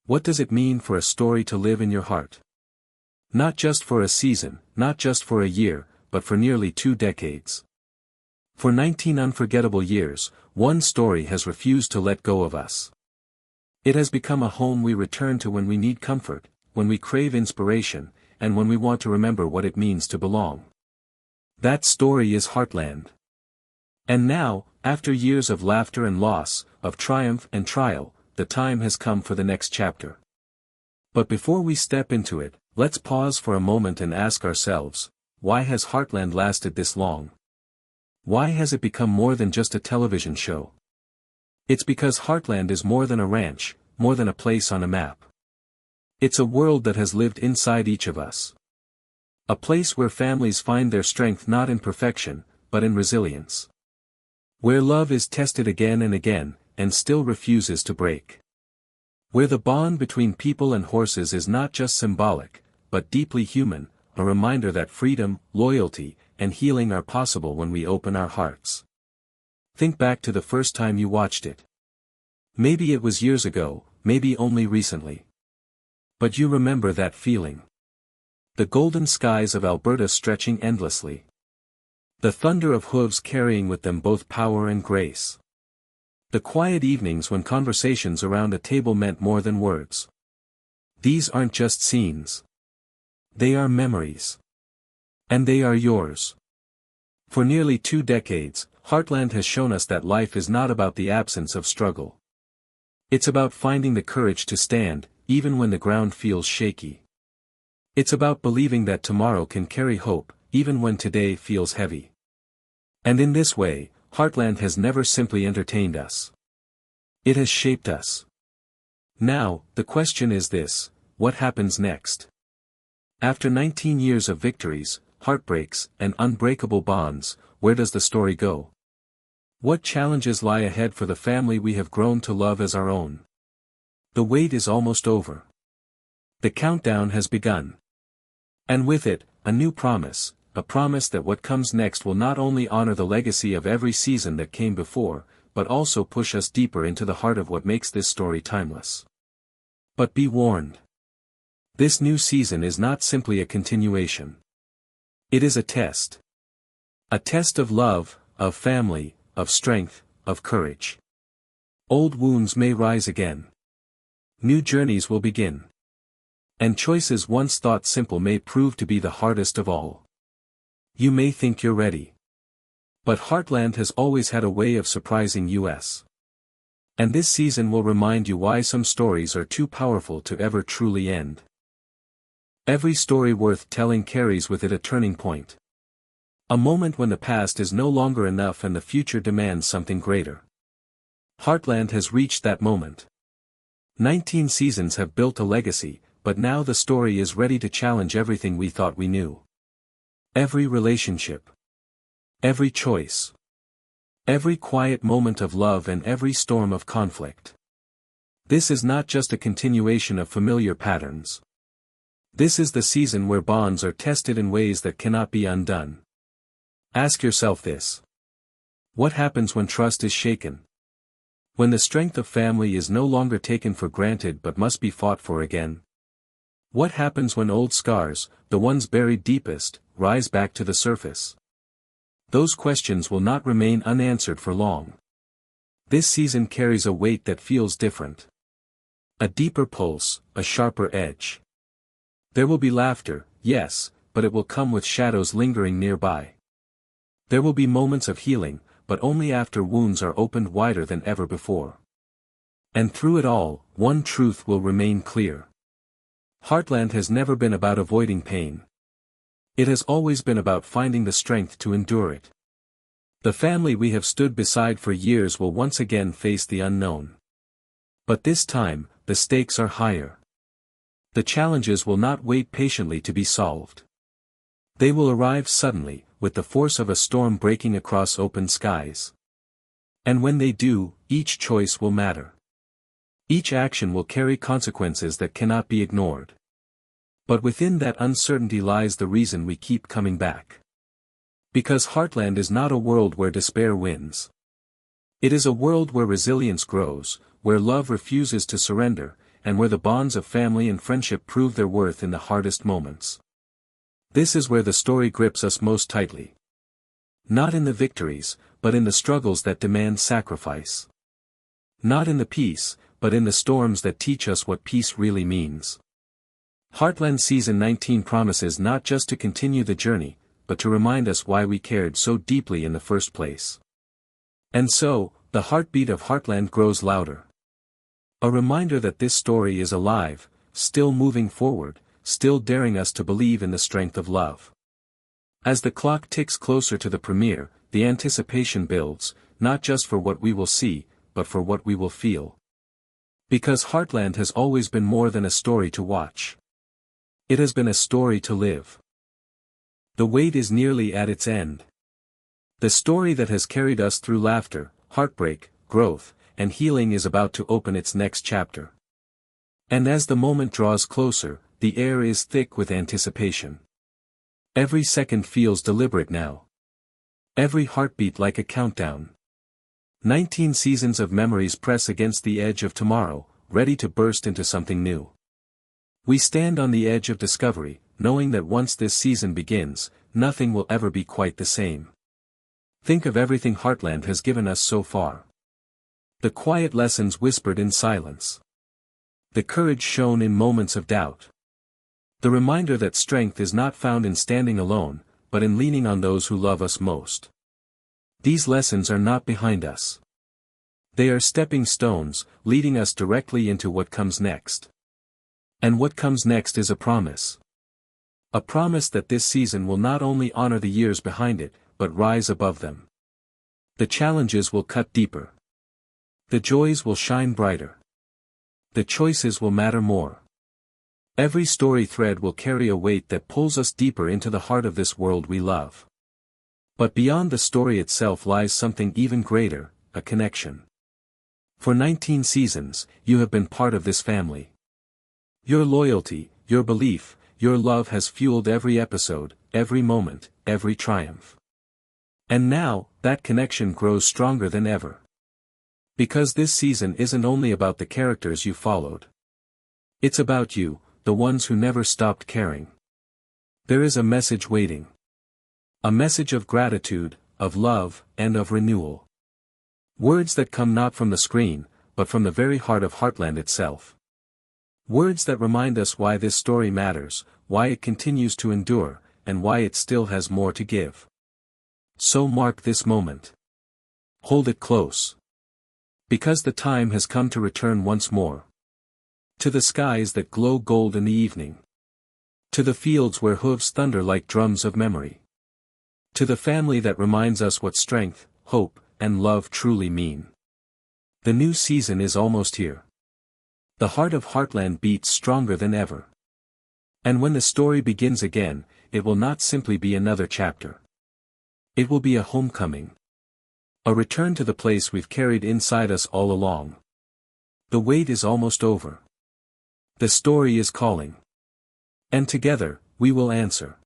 What does it mean for a story to live in your heart? Not just for a season, not just for a year, but for nearly 2 decades. For 19 unforgettable years, one story has refused to let go of us. It has become a home we return to when we need comfort, when we crave inspiration, and when we want to remember what it means to belong. That story is Heartland. And now, after years of laughter and loss, of triumph and trial, the time has come for the next chapter. But before we step into it, let's pause for a moment and ask ourselves, why has Heartland lasted this long? Why has it become more than just a television show? It's because Heartland is more than a ranch, more than a place on a map. It's a world that has lived inside each of us. A place where families find their strength not in perfection, but in resilience. Where love is tested again and again, and still refuses to break. Where the bond between people and horses is not just symbolic, but deeply human, a reminder that freedom, loyalty, and healing are possible when we open our hearts. Think back to the first time you watched it. Maybe it was years ago, maybe only recently. But you remember that feeling. The golden skies of Alberta stretching endlessly. The thunder of hooves carrying with them both power and grace. The quiet evenings when conversations around a table meant more than words. These aren't just scenes. They are memories. And they are yours. For nearly 2 decades, Heartland has shown us that life is not about the absence of struggle. It's about finding the courage to stand, even when the ground feels shaky. It's about believing that tomorrow can carry hope, even when today feels heavy. And in this way, Heartland has never simply entertained us. It has shaped us. Now, the question is this: what happens next? After 19 years of victories, heartbreaks, and unbreakable bonds, where does the story go? What challenges lie ahead for the family we have grown to love as our own? The wait is almost over. The countdown has begun. And with it, a new promise, a promise that what comes next will not only honor the legacy of every season that came before, but also push us deeper into the heart of what makes this story timeless. But be warned. This new season is not simply a continuation. It is a test. A test of love, of family, of strength, of courage. Old wounds may rise again. New journeys will begin. And choices once thought simple may prove to be the hardest of all. You may think you're ready. But Heartland has always had a way of surprising us. And this season will remind you why some stories are too powerful to ever truly end. Every story worth telling carries with it a turning point. A moment when the past is no longer enough and the future demands something greater. Heartland has reached that moment. 19 seasons have built a legacy, but now the story is ready to challenge everything we thought we knew. Every relationship. Every choice. Every quiet moment of love and every storm of conflict. This is not just a continuation of familiar patterns. This is the season where bonds are tested in ways that cannot be undone. Ask yourself this. What happens when trust is shaken? When the strength of family is no longer taken for granted but must be fought for again? What happens when old scars, the ones buried deepest, rise back to the surface? Those questions will not remain unanswered for long. This season carries a weight that feels different. A deeper pulse, a sharper edge. There will be laughter, yes, but it will come with shadows lingering nearby. There will be moments of healing, but only after wounds are opened wider than ever before. And through it all, one truth will remain clear. Heartland has never been about avoiding pain. It has always been about finding the strength to endure it. The family we have stood beside for years will once again face the unknown. But this time, the stakes are higher. The challenges will not wait patiently to be solved. They will arrive suddenly, with the force of a storm breaking across open skies. And when they do, each choice will matter. Each action will carry consequences that cannot be ignored. But within that uncertainty lies the reason we keep coming back. Because Heartland is not a world where despair wins. It is a world where resilience grows, where love refuses to surrender, and where the bonds of family and friendship prove their worth in the hardest moments. This is where the story grips us most tightly. Not in the victories, but in the struggles that demand sacrifice. Not in the peace, but in the storms that teach us what peace really means. Heartland Season 19 promises not just to continue the journey, but to remind us why we cared so deeply in the first place. And so, the heartbeat of Heartland grows louder. A reminder that this story is alive, still moving forward, still daring us to believe in the strength of love. As the clock ticks closer to the premiere, the anticipation builds, not just for what we will see, but for what we will feel. Because Heartland has always been more than a story to watch. It has been a story to live. The wait is nearly at its end. The story that has carried us through laughter, heartbreak, growth, and healing is about to open its next chapter. And as the moment draws closer, the air is thick with anticipation. Every second feels deliberate now. Every heartbeat like a countdown. 19 seasons of memories press against the edge of tomorrow, ready to burst into something new. We stand on the edge of discovery, knowing that once this season begins, nothing will ever be quite the same. Think of everything Heartland has given us so far. The quiet lessons whispered in silence. The courage shown in moments of doubt. The reminder that strength is not found in standing alone, but in leaning on those who love us most. These lessons are not behind us. They are stepping stones, leading us directly into what comes next. And what comes next is a promise. A promise that this season will not only honor the years behind it, but rise above them. The challenges will cut deeper. The joys will shine brighter. The choices will matter more. Every story thread will carry a weight that pulls us deeper into the heart of this world we love. But beyond the story itself lies something even greater, a connection. For 19 seasons, you have been part of this family. Your loyalty, your belief, your love has fueled every episode, every moment, every triumph. And now, that connection grows stronger than ever. Because this season isn't only about the characters you followed. It's about you, the ones who never stopped caring. There is a message waiting. A message of gratitude, of love, and of renewal. Words that come not from the screen, but from the very heart of Heartland itself. Words that remind us why this story matters, why it continues to endure, and why it still has more to give. So mark this moment. Hold it close. Because the time has come to return once more. To the skies that glow gold in the evening. To the fields where hooves thunder like drums of memory. To the family that reminds us what strength, hope, and love truly mean. The new season is almost here. The heart of Heartland beats stronger than ever. And when the story begins again, it will not simply be another chapter. It will be a homecoming. A return to the place we've carried inside us all along. The wait is almost over. The story is calling. And together, we will answer.